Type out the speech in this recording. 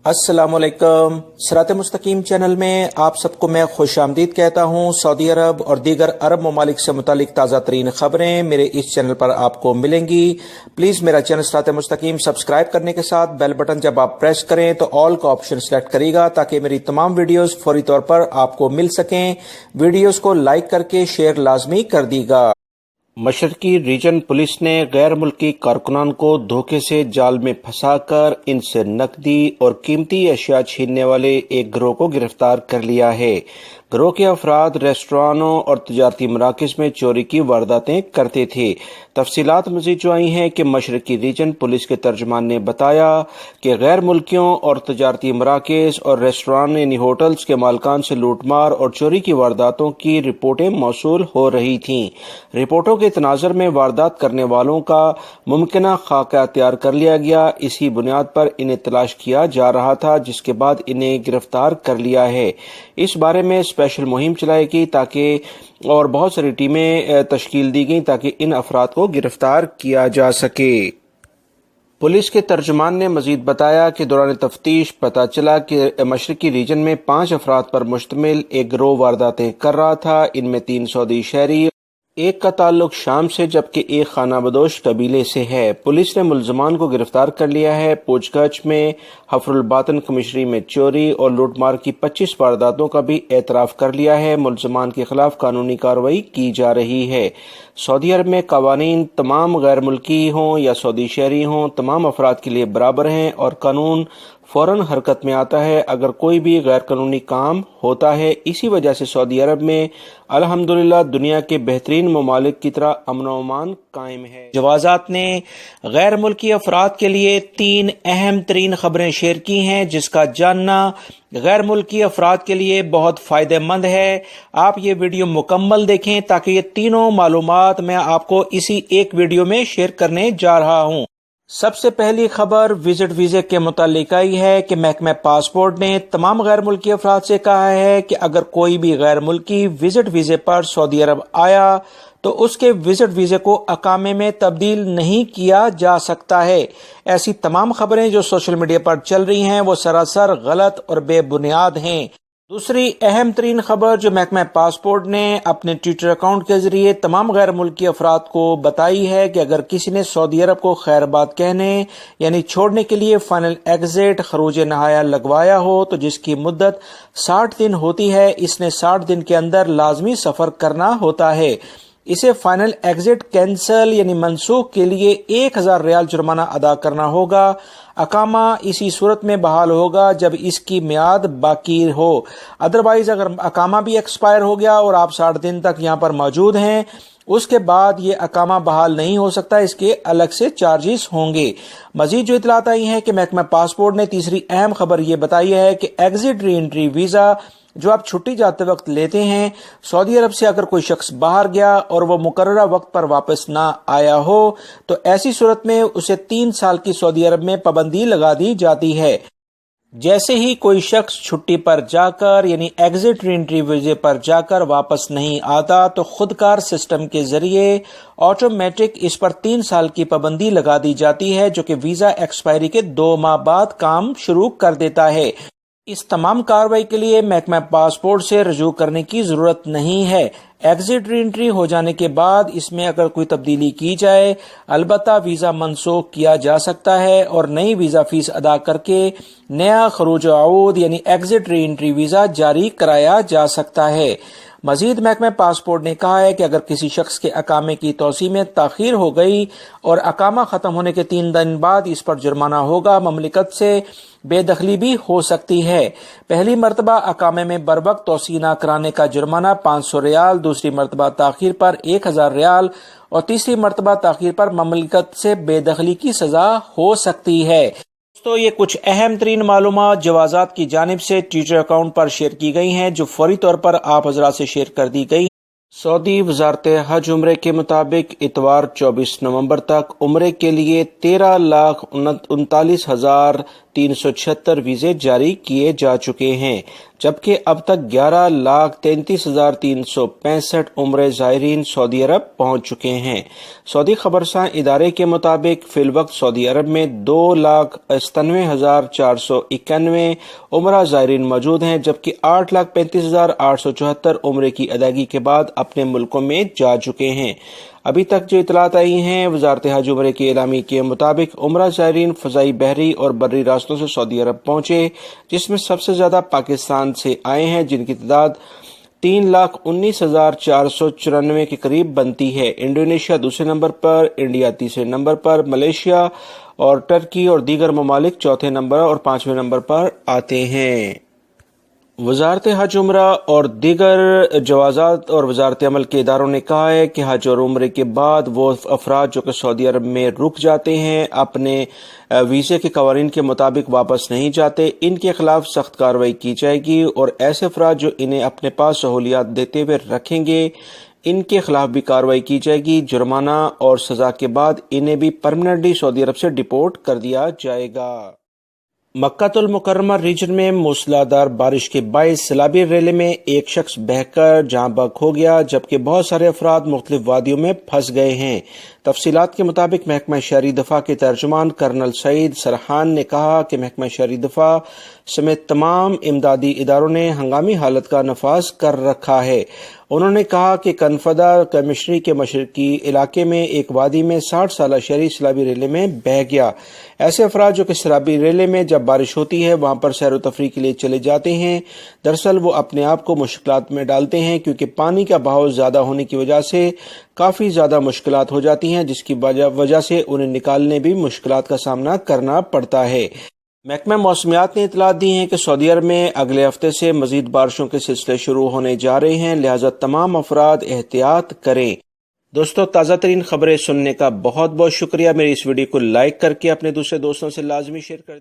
अस्सलाम वालेकुम। सिरात मुस्तकीम चैनल में आप सबको मैं खुश आमदीद कहता हूँ। सऊदी अरब और दीगर अरब ममालिक से मुतालिक ताज़ा तरीन खबरें मेरे इस चैनल पर आपको मिलेंगी। प्लीज़ मेरा चैनल सिरात मुस्तकीम सब्सक्राइब करने के साथ बेल बटन जब आप प्रेस करें तो ऑल का ऑप्शन सेलेक्ट करिएगा ताकि मेरी तमाम वीडियोस फौरी तौर पर आपको मिल सकें। वीडियोस को लाइक करके शेयर लाजमी कर दीगा। मशरकी रीजन पुलिस ने गैर मुल्की कारकुनान को धोखे से जाल में फंसाकर इनसे नकदी और कीमती अशिया छीनने वाले एक गिरोह को गिरफ्तार कर लिया है। गिरोह के अफराद रेस्टोरानों और तजारती मराकज़ में चोरी की वारदातें करते थे। तफसीलात मजीद जो आई हैं कि मशरकी रीजन पुलिस के तर्जमान ने बताया कि गैर मुल्कियों और तजारती मराकज़ और रेस्टोरान यानी होटल्स के मालकान से लूटमार और चोरी की वारदातों की रिपोर्टें मौसूल हो रही थीं। रिपोर्टों के तनाज़ुर में वारदात करने वालों का मुमकिना खाका तैयार कर लिया गया। इसी बुनियाद पर इन्हें तलाश किया जा रहा था, जिसके बाद इन्हें गिरफ्तार कर लिया है। इस बारे में स्पेशल मुहिम चलाई गई ताकि और बहुत सारी टीमें तश्कील दी गई ताकि इन अफराद को गिरफ्तार किया जा सके। पुलिस के तर्जुमान ने मजीद बताया कि दौरान तफ्तीश पता चला कि मशरकी रीजन में 5 अफराद पर मुश्तमिल एक गिरोह वारदातें कर रहा था। इनमें 3 सऊदी शहरी, एक का ताल्लुक शाम से जबकि एक खानाबदोश कबीले से है। पुलिस ने मुलजमान को गिरफ्तार कर लिया है। पूछताछ में हफरुल बातन कमिश्नरी में चोरी और लूटमार की 25 वारदातों का भी एतराफ कर लिया है। मुलजमान के खिलाफ कानूनी कार्रवाई की जा रही है। सऊदी अरब में कवानीन तमाम गैर मुल्की हों या सऊदी शहरी हों, तमाम अफराद के लिए बराबर हैं और कानून फौरन हरकत में आता है अगर कोई भी गैर कानूनी काम होता है। इसी वजह से सऊदी अरब में अल्हम्दुलिल्लाह दुनिया के बेहतरीन ममालिक की तरह अमन व अमान कायम है। जवाजात ने गैर मुल्की अफराद के लिए 3 अहम तरीन खबरें शेयर की हैं, जिसका जानना गैर मुल्की अफराद के लिए बहुत फायदेमंद है। आप ये वीडियो मुकम्मल देखें ताकि ये तीनों मालूमात मैं आपको इसी एक वीडियो में शेयर करने जा रहा हूँ। सबसे पहली खबर विजिट वीजे के मुतालिक आई है कि महकमा पासपोर्ट ने तमाम गैर मुल्की अफराद से कहा है कि अगर कोई भी गैर मुल्की विजिट वीजे पर सऊदी अरब आया तो उसके विजिट वीजे को अकामे में तब्दील नहीं किया जा सकता है। ऐसी तमाम खबरें जो सोशल मीडिया पर चल रही हैं वो सरासर गलत और बेबुनियाद हैं। दूसरी अहम तरीन खबर जो महकमा पासपोर्ट ने अपने ट्विटर अकाउंट के जरिए तमाम गैर मुल्की अफराद को बताई है कि अगर किसी ने सऊदी अरब को खैरबाद कहने यानी छोड़ने के लिए फाइनल एग्जिट खरूज नहाया लगवाया हो तो जिसकी मुद्दत 60 दिन होती है, इसने 60 दिन के अंदर लाजमी सफर करना होता है। इसे फाइनल एग्जिट कैंसल यानी मनसूख के लिए 1000 रियाल जुर्माना अदा करना होगा। अकामा इसी सूरत में बहाल होगा जब इसकी मियाद बाकी हो। अदरवाइज अगर अकामा भी एक्सपायर हो गया और आप 60 दिन तक यहाँ पर मौजूद हैं, उसके बाद ये अकामा बहाल नहीं हो सकता, इसके अलग से चार्जेस होंगे। मजीद जो इतलात आई हैं कि महकमा पासपोर्ट ने तीसरी अहम खबर ये बताई है कि एग्जिट री एंट्री वीजा जो आप छुट्टी जाते वक्त लेते हैं, सऊदी अरब से अगर कोई शख्स बाहर गया और वो मुकर्ररा वक्त पर वापस ना आया हो तो ऐसी सूरत में उसे 3 साल की सऊदी अरब में पाबंदी लगा दी जाती है। जैसे ही कोई शख्स छुट्टी पर जाकर यानी एग्जिट री एंट्री वीजे पर जाकर वापस नहीं आता तो खुदकार सिस्टम के जरिए ऑटोमेटिक इस पर 3 साल की पाबंदी लगा दी जाती है, जो कि वीजा एक्सपायरी के 2 माह बाद काम शुरू कर देता है। इस तमाम कार्रवाई के लिए महकमा पासपोर्ट से रजू करने की जरूरत नहीं है। एग्जिट री एंट्री हो जाने के बाद इसमें अगर कोई तब्दीली की जाए अलबत्ता वीजा मनसूख किया जा सकता है और नई वीजा फीस अदा करके नया खरूज आऊद यानी एग्जिट री एंट्री वीजा जारी कराया जा सकता है। मजीद महकमा पासपोर्ट ने कहा है कि अगर किसी शख्स के अकामे की तोसी में ताखीर हो गई और अकामा खत्म होने के 3 दिन बाद इस पर जुर्माना होगा, ममलिकत से बेदखली भी हो सकती है। पहली मरतबा अकामे में बर वक्त तोसी न कराने का जुर्माना 500 रियाल, दूसरी मरतबा ताखीर पर 1000 रियाल और तीसरी मरतबा ताखीर पर ममलिकत से बेदखली की सजा हो सकती है। तो ये कुछ अहम तरीन मालूमात जवाजात की जानिब से ट्विटर अकाउंट पर शेयर की गई हैं जो फौरी तौर पर आप हजरात से शेयर कर दी गई। सऊदी वजारत हज उम्रे के मुताबिक इतवार 24 नवंबर तक उम्रे के लिए 13,39,3 376 ویزے جاری کیے جا چکے ہیں، جبکہ اب تک 11,33,365 عمرہ زائرین سعودی عرب پہنچ چکے ہیں۔ سعودی خبرساں ادارے کے مطابق فی الوقت سعودی عرب میں 2,97,491 عمرہ زائرین موجود ہیں، جبکہ 8,35,874 عمرے کی ادائیگی کے بعد اپنے ملکوں میں جا چکے ہیں۔ ابھی تک جو اطلاعات آئی ہیں، وزارت حج عمرے کے اعلامیے کے مطابق عمرہ زائرین فضائی، بحری اور بری راستوں سے سعودی عرب پہنچے، جس میں سب سے زیادہ پاکستان سے آئے ہیں، جن کی تعداد 3,19,494 کے قریب بنتی ہے۔ انڈونیشیا دوسرے نمبر پر، انڈیا تیسرے نمبر پر، ملیشیا اور ٹرکی اور دیگر ممالک چوتھے نمبر اور پانچویں نمبر پر آتے ہیں۔ وزارت حج عمرہ اور دیگر جوازات اور وزارت عمل کے اداروں نے کہا ہے کہ حج اور عمرے کے بعد وہ افراد جو کہ سعودی عرب میں رک جاتے ہیں، اپنے ویزے کے قوانین کے مطابق واپس نہیں جاتے، ان کے خلاف سخت کارروائی کی جائے گی، اور ایسے افراد جو انہیں اپنے پاس سہولیات دیتے ہوئے رکھیں گے، ان کے خلاف بھی کارروائی کی جائے گی۔ جرمانہ اور سزا کے بعد انہیں بھی پرماننٹلی سعودی عرب سے ڈیپورٹ کر دیا جائے گا۔ مکہ المکرمہ ریجن میں موسلادھار بارش کے باعث سیلابی ریلے میں ایک شخص بہہ کر جاں بحق ہو گیا، جبکہ بہت سارے افراد مختلف وادیوں میں پھنس گئے ہیں۔ تفصیلات کے مطابق محکمہ شہری دفاع کے ترجمان کرنل سعید سرحان نے کہا کہ محکمہ شہری دفاع سمیت تمام امدادی اداروں نے ہنگامی حالت کا نفاذ کر رکھا ہے۔ انہوں نے کہا کہ کنفدہ کمشنری کے مشرقی علاقے میں ایک وادی میں 60 سالہ شہری سیلابی ریلے میں بہہ گیا۔ ایسے افراد جو کہ سیلابی ریلے میں جب بارش ہوتی ہے وہاں پر سیر و تفریح کے لیے چلے جاتے ہیں، دراصل وہ اپنے آپ کو مشکلات میں ڈالتے ہیں، کیونکہ پانی کا بہاؤ زیادہ ہونے کی وجہ سے کافی زیادہ مشکلات ہو جاتی ہیں، جس کی وجہ سے انہیں نکالنے بھی مشکلات کا سامنا کرنا پڑتا ہے۔ محکمہ موسمیات نے اطلاعات دی ہیں کہ سعودی عرب میں اگلے ہفتے سے مزید بارشوں کے سلسلے شروع ہونے جا رہے ہیں، لہٰذا تمام افراد احتیاط کریں۔ دوستو، تازہ ترین خبریں سننے کا بہت بہت شکریہ۔ میری اس ویڈیو کو لائک کر کے اپنے دوسرے دوستوں سے لازمی شیئر کر دیں۔